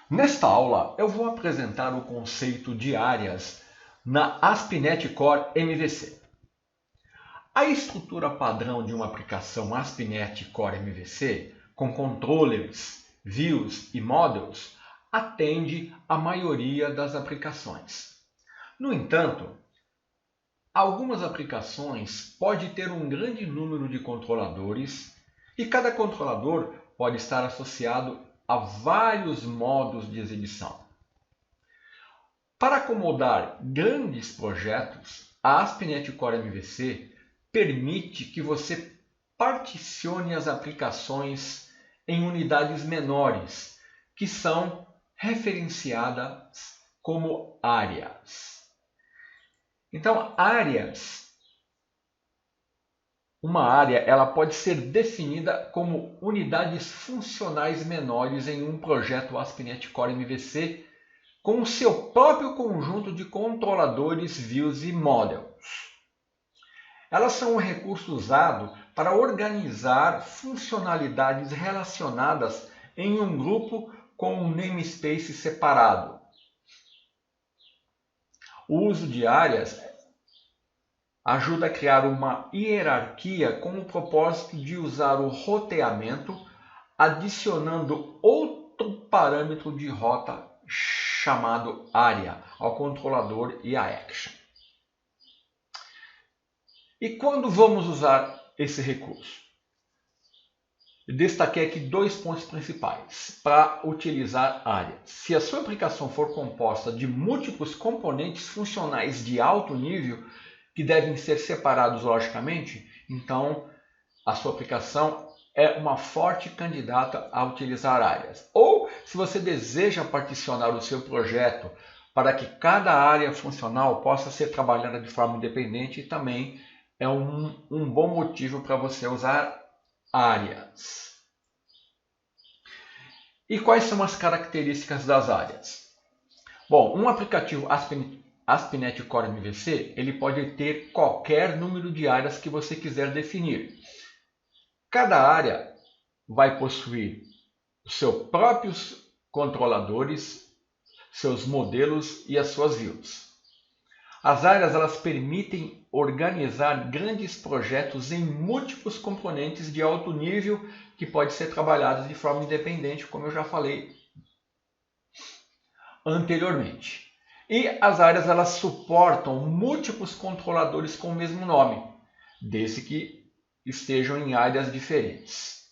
Nesta aula, eu vou apresentar o conceito de áreas na ASP.NET Core MVC. A estrutura padrão de uma aplicação ASP.NET Core MVC, com controllers, views e models, atende a maioria das aplicações. No entanto, algumas aplicações podem ter um grande número de controladores e cada controlador pode estar associado a vários modos de exibição. Para acomodar grandes projetos, a ASP.NET Core MVC permite que você particione as aplicações em unidades menores, que são referenciadas como áreas. Então, uma área ela pode ser definida como unidades funcionais menores em um projeto ASP.NET Core MVC com o seu próprio conjunto de controladores, views e models. Elas são um recurso usado para organizar funcionalidades relacionadas em um grupo com um namespace separado. O uso de áreas ajuda a criar uma hierarquia com o propósito de usar o roteamento, adicionando outro parâmetro de rota chamado área ao controlador e à action. E quando vamos usar esse recurso? Eu destaquei aqui dois pontos principais para utilizar áreas. Se a sua aplicação for composta de múltiplos componentes funcionais de alto nível, que devem ser separados logicamente, então a sua aplicação é uma forte candidata a utilizar áreas. Ou, se você deseja particionar o seu projeto para que cada área funcional possa ser trabalhada de forma independente, também é um bom motivo para você usar áreas. E quais são as características das áreas? Bom, um aplicativo ASP.NET Core MVC, ele pode ter qualquer número de áreas que você quiser definir. Cada área vai possuir os seus próprios controladores, seus modelos e as suas views. As áreas elas permitem organizar grandes projetos em múltiplos componentes de alto nível que podem ser trabalhados de forma independente, como eu já falei anteriormente. E as áreas elas suportam múltiplos controladores com o mesmo nome, desde que estejam em áreas diferentes.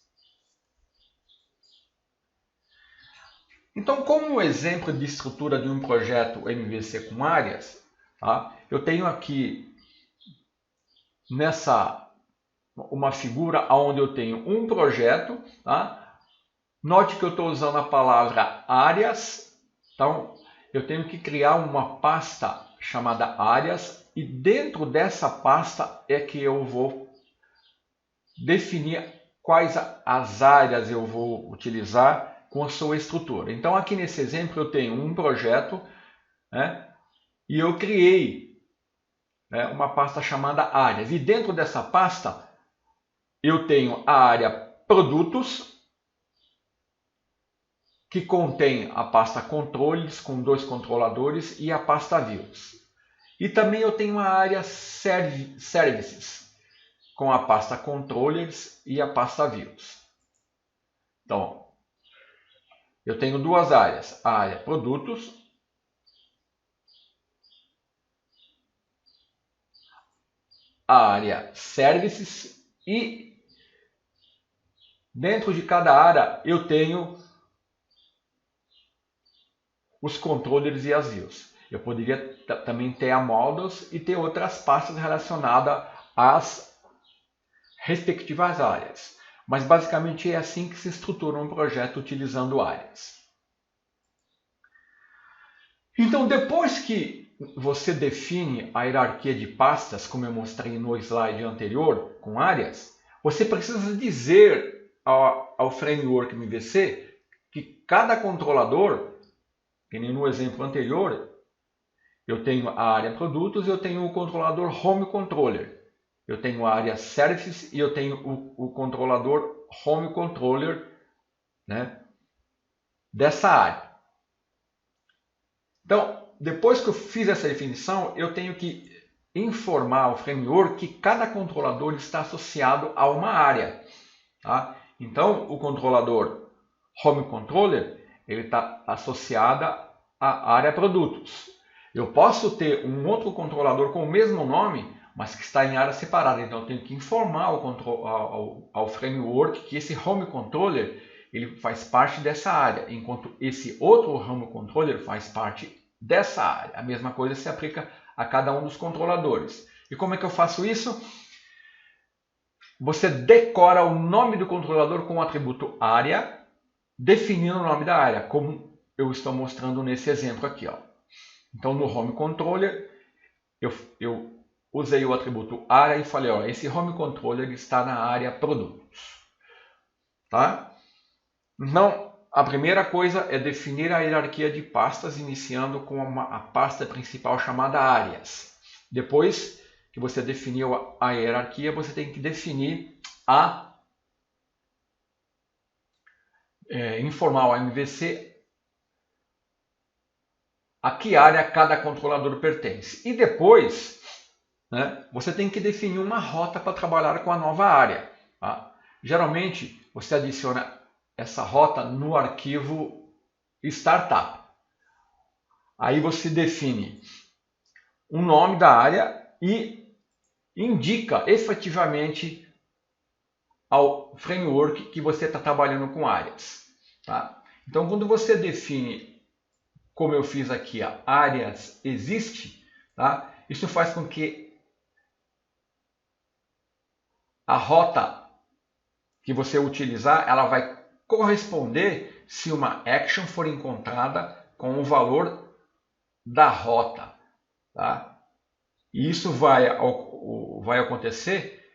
Então, como exemplo de estrutura de um projeto MVC com áreas, eu tenho aqui uma figura onde eu tenho um projeto. Note que eu estou usando a palavra áreas. Então, eu tenho que criar uma pasta chamada áreas e dentro dessa pasta é que eu vou definir quais as áreas eu vou utilizar com a sua estrutura. Então, aqui nesse exemplo, eu tenho um projeto, e eu criei uma pasta chamada áreas. E dentro dessa pasta, eu tenho a área produtos, que contém a pasta controles com 2 controladores e a pasta views. E também eu tenho a área services com a pasta controllers e a pasta views. Então, eu tenho duas áreas, a área produtos, a área services e dentro de cada área eu tenho os controllers e as views. Eu poderia também ter a models e ter outras pastas relacionadas às respectivas áreas. Mas basicamente é assim que se estrutura um projeto utilizando áreas. Então, depois que você define a hierarquia de pastas, como eu mostrei no slide anterior, com áreas, você precisa dizer ao framework MVC que cada controlador, que nem no exemplo anterior, eu tenho a área produtos e eu tenho o controlador home controller. Eu tenho a área services e eu tenho o controlador home controller, dessa área. Então, depois que eu fiz essa definição, eu tenho que informar ao framework que cada controlador está associado a uma área. Tá? Então, o controlador Home Controller ele está associado à área Produtos. Eu posso ter um outro controlador com o mesmo nome, mas que está em área separada. Então, eu tenho que informar ao framework que esse Home Controller ele faz parte dessa área, enquanto esse outro Home Controller faz parte dessa área. A mesma coisa se aplica a cada um dos controladores. E como é que eu faço isso? Você decora o nome do controlador com o atributo área, definindo o nome da área, como eu estou mostrando nesse exemplo aqui. Ó. Então, no Home Controller, eu usei o atributo área e falei, ó, esse Home Controller está na área Produtos. Tá? Então, a primeira coisa é definir a hierarquia de pastas, iniciando com a pasta principal chamada áreas. Depois que você definiu a hierarquia, você tem que definir informar ao MVC a que área cada controlador pertence. E depois, né, você tem que definir uma rota para trabalhar com a nova área. Tá? Geralmente, você adiciona essa rota no arquivo Startup. Aí você define o nome da área e indica efetivamente ao framework que você está trabalhando com áreas. Tá? Então, quando você define, como eu fiz aqui, a áreas existe, tá? Isso faz com que a rota que você utilizar, ela vai corresponder se uma action for encontrada com o valor da rota. Tá? E isso vai acontecer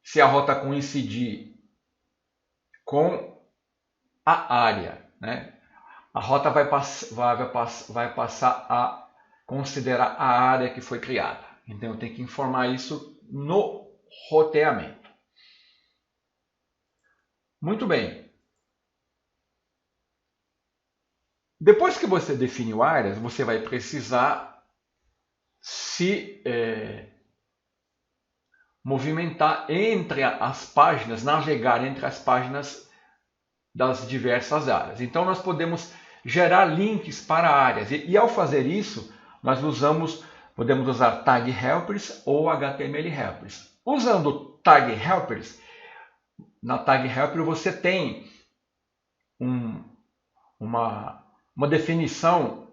se a rota coincidir com a área. Né? A rota vai passar a considerar a área que foi criada. Então eu tenho que informar isso no roteamento. Muito bem. Depois que você definiu áreas, você vai precisar se movimentar entre as páginas, navegar entre as páginas das diversas áreas. Então nós podemos gerar links para áreas e ao fazer isso, nós podemos usar tag helpers ou HTML helpers. Usando tag helpers, na tag helper você tem uma definição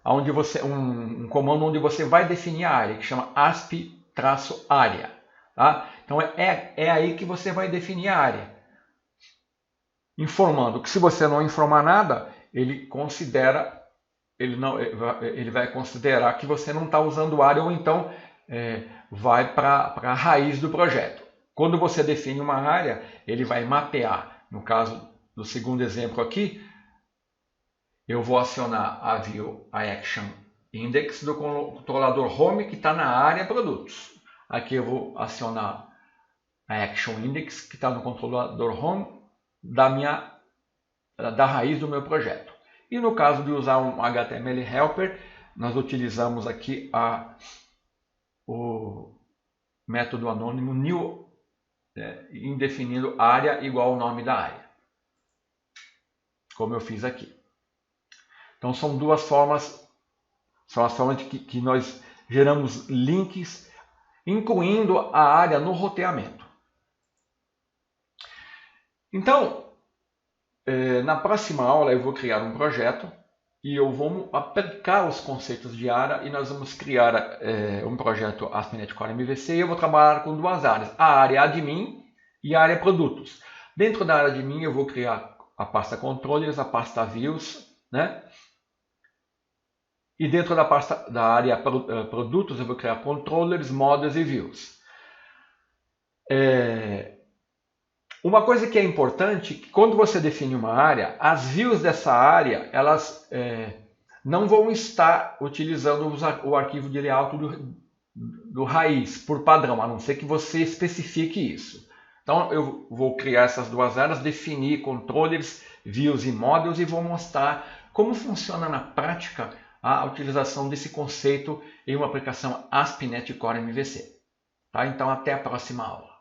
onde um comando onde você vai definir a área, que chama asp-área. Tá? Então é aí que você vai definir a área. Informando que se você não informar nada, ele vai considerar que você não está usando área ou então vai para a raiz do projeto. Quando você define uma área, ele vai mapear. No caso do segundo exemplo aqui, eu vou acionar a view action index do controlador home que está na área produtos. Aqui eu vou acionar a action index que está no controlador home da raiz do meu projeto. E no caso de usar um HTML helper, nós utilizamos aqui o método anônimo new, indefinindo área igual ao nome da área, como eu fiz aqui. Então são duas formas, são as formas que nós geramos links, incluindo a área no roteamento. Então, na próxima aula eu vou criar um projeto e eu vou aplicar os conceitos de área e nós vamos criar um projeto ASP.NET Core MVC e eu vou trabalhar com duas áreas, a área admin e a área produtos. Dentro da área admin eu vou criar a pasta controllers, a pasta views, né? E dentro da área produtos eu vou criar controllers, models e views. Uma coisa que é importante, que quando você define uma área, as views dessa área, elas não vão estar utilizando o arquivo de layout do raiz, por padrão, a não ser que você especifique isso. Então eu vou criar essas duas áreas, definir controllers, views e models e vou mostrar como funciona na prática a utilização desse conceito em uma aplicação ASP.NET Core MVC. Tá? Então, até a próxima aula.